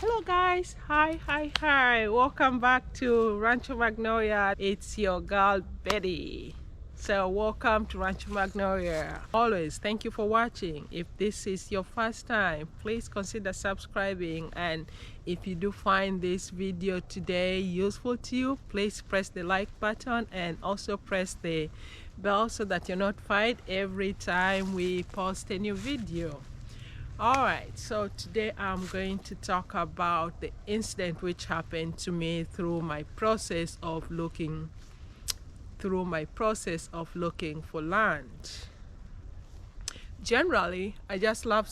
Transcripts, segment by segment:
Hello guys, hi, welcome back to Rancho Magnolia. It's your girl Betty. So welcome to Rancho Magnolia. Always thank you for watching. If this is your first time, please consider subscribing, and if you do find this video today useful to you, please press the like button and also press the bell so that you're notified every time we post a new video. Alright, so today I'm going to talk about the incident which happened to me through my process of looking for land. Generally, I just love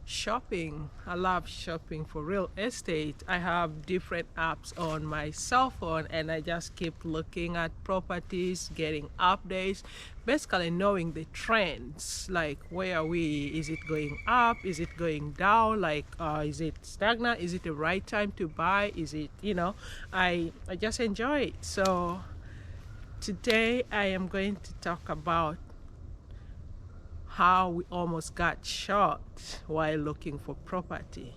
shopping. I love shopping for real estate. I have different apps on my cell phone and I just keep looking at properties, getting updates, basically knowing the trends, like where are we, is it going up, is it going down, like is it stagnant, is it the right time to buy, is it, I just enjoy it. So today I am going to talk about how we almost got shot while looking for property.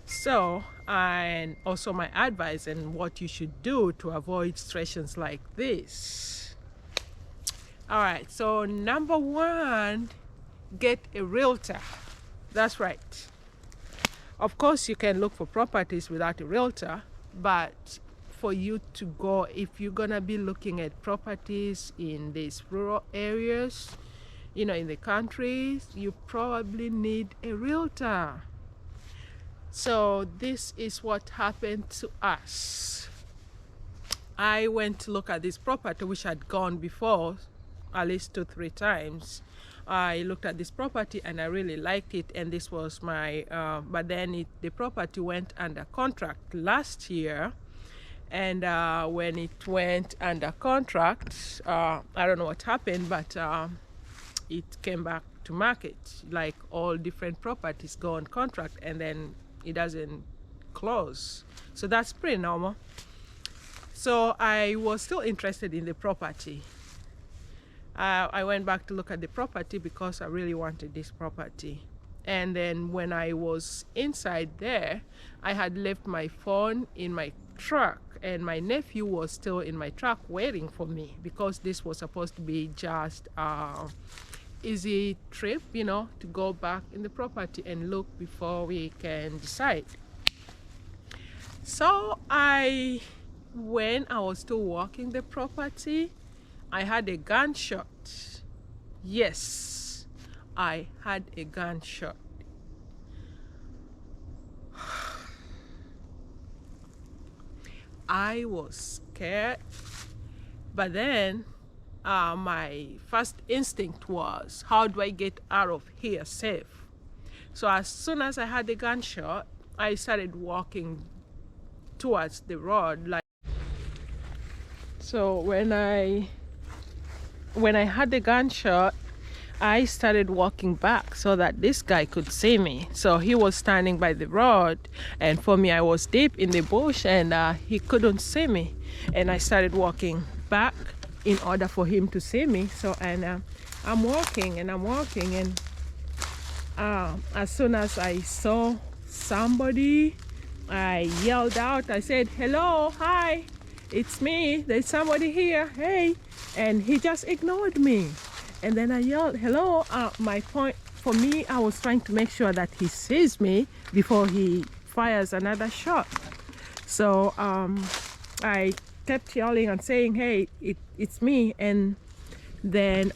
So, and also my advice and what you should do to avoid situations like this. All right, so number one, get a realtor. That's right. Of course, you can look for properties without a realtor, but for you to go, if you're gonna be looking at properties in these rural areas, in the country, you probably need a realtor. So this is what happened to us. I went to look at this property which I'd gone before at least 2-3 times. I looked at this property and I really liked it, and this was my but then the property went under contract last year, and when it went under contract, I don't know what happened, but it came back to market. Like all different properties go on contract and then it doesn't close. So that's pretty normal. So I was still interested in the property. I went back to look at the property because I really wanted this property. And then when I was inside there, I had left my phone in my truck, and my nephew was still in my truck waiting for me because this was supposed to be just easy trip, to go back in the property and look before we can decide. So when I was still walking the property, I had a gunshot. Yes, I had a gunshot. I was scared, but then my first instinct was, how do I get out of here safe? So as soon as I had the gunshot, I started walking towards the road. So when I had the gunshot, I started walking back so that this guy could see me. So he was standing by the road, and for me, I was deep in the bush and he couldn't see me. And I started walking back in order for him to see me. So, and I'm walking, and as soon as I saw somebody, I yelled out. I said, "Hello, hi, it's me. There's somebody here. Hey." And he just ignored me. And then I yelled, "Hello." My point for me, I was trying to make sure that he sees me before he fires another shot. So I kept yelling and saying, "Hey, it's me." And then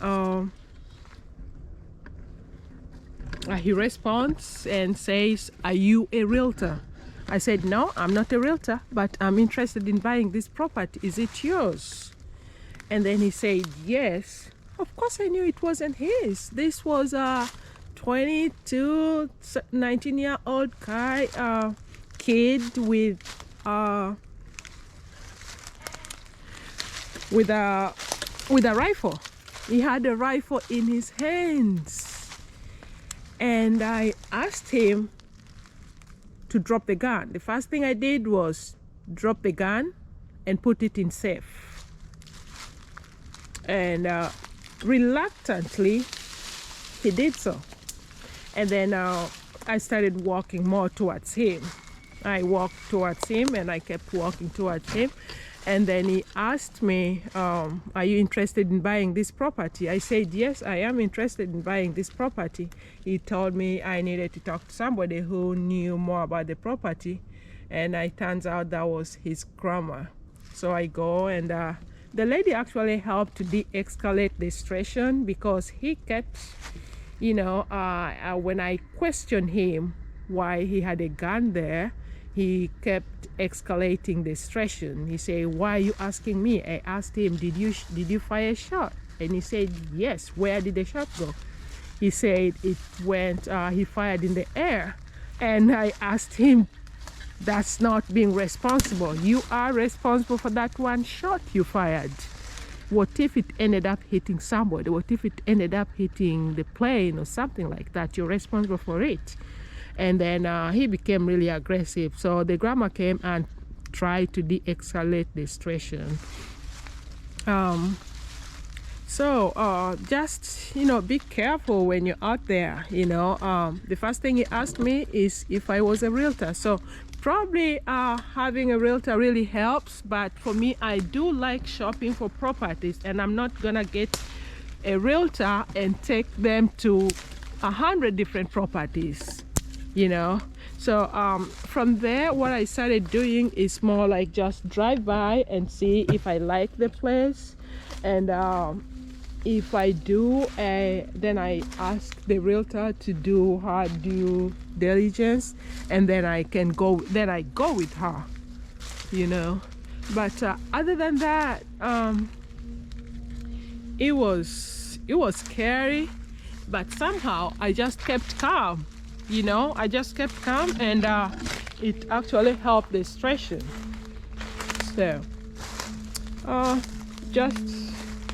he responds and says, "Are you a realtor?" I said, "No, I'm not a realtor, but I'm interested in buying this property. Is it yours?" And then he said, "Yes." Of course, I knew it wasn't his. This was a 19-year-old guy, kid with a rifle. He had a rifle in his hands, and I asked him to drop the gun. The first thing I did was drop the gun and put it in safe. And reluctantly, he did so. And then I started walking more towards him. I walked towards him and I kept walking towards him. And then he asked me, are you interested in buying this property? I said, yes, I am interested in buying this property. He told me I needed to talk to somebody who knew more about the property. And it turns out that was his grandma. So I go, and the lady actually helped to de-escalate the situation, because he kept, you know, when I questioned him why he had a gun there, he kept escalating the situation. He said, why are you asking me? I asked him, did you fire a shot? And he said, yes. Where did the shot go? He said it went, he fired in the air. And I asked him, that's not being responsible. You are responsible for that one shot you fired. What if it ended up hitting somebody? What if it ended up hitting the plane or something like that? You're responsible for it. And then he became really aggressive. So the grandma came and tried to de-escalate the situation. Just, you know, be careful when you're out there, you know. The first thing he asked me is if I was a realtor. So probably having a realtor really helps, but for me, I do like shopping for properties, and I'm not gonna get a realtor and take them to 100 different properties, you know. So from there, what I started doing is more like just drive by and see if I like the place, and if I do, then I ask the realtor to do her due diligence, and then I go with her, you know. But other than that, it was scary, but somehow I just kept calm, you know. I just kept calm, and it actually helped the situation. So just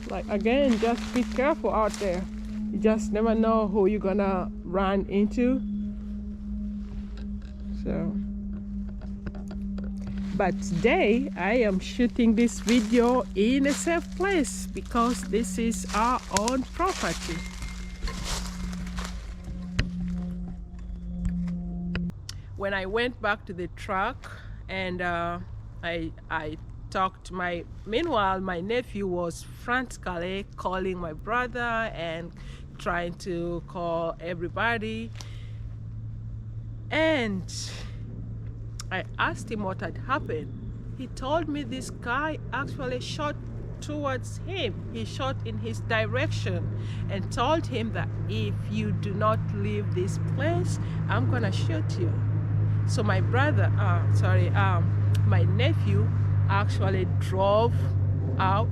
like, again, just be careful out there. You just never know who you're gonna run into. So, but today I am shooting this video in a safe place, because this is our own property. When I went back to the truck, and I talked, meanwhile my nephew was frantically calling my brother and trying to call everybody, and I asked him what had happened. He told me this guy actually shot towards him. He shot in his direction and told him that if you do not leave this place, I'm gonna shoot you. So my brother, my nephew actually drove out,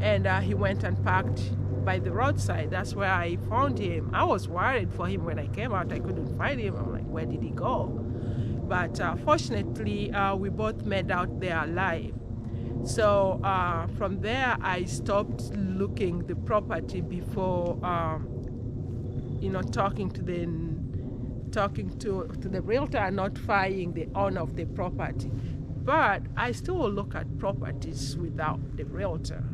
and he went and parked by the roadside. That's where I found him. I was worried for him when I came out. I couldn't find him. I'm like, where did he go? But fortunately, we both made out there alive. So from there, I stopped looking the property before, you know, talking to the realtor and notifying the owner of the property. But I still will look at properties without the realtor.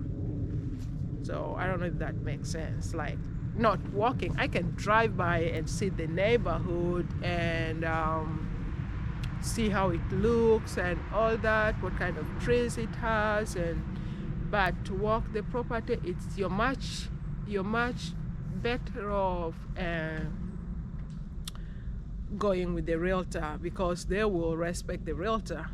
So I don't know if that makes sense. Like, not walking, I can drive by and see the neighborhood and see how it looks and all that, what kind of trees it has, but to walk the property, you're much better off going with the realtor, because they will respect the realtor.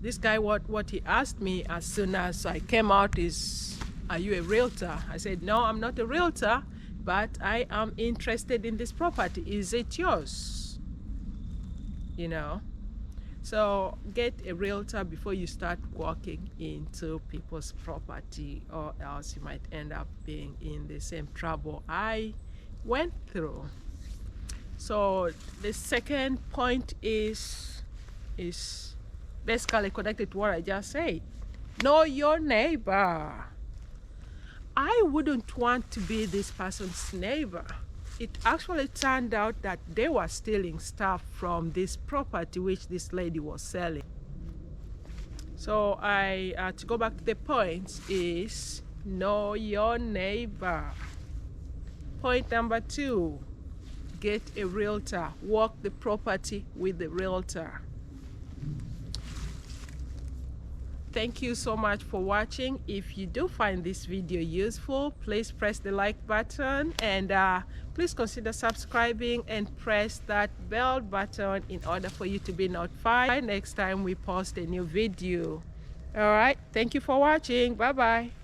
This guy, what he asked me as soon as I came out is, are you a realtor? I said, no, I'm not a realtor, but I am interested in this property. Is it yours? You know, so get a realtor before you start walking into people's property, or else you might end up being in the same trouble I went through. So the second point is basically connected to what I just said. Know your neighbor. I wouldn't want to be this person's neighbor. It actually turned out that they were stealing stuff from this property which this lady was selling. So to go back to the points, is know your neighbor. Point number 2, get a realtor. Walk the property with the realtor. Thank you so much for watching. If you do find this video useful, please press the like button, and please consider subscribing and press that bell button in order for you to be notified next time we post a new video. All right, thank you for watching. Bye bye.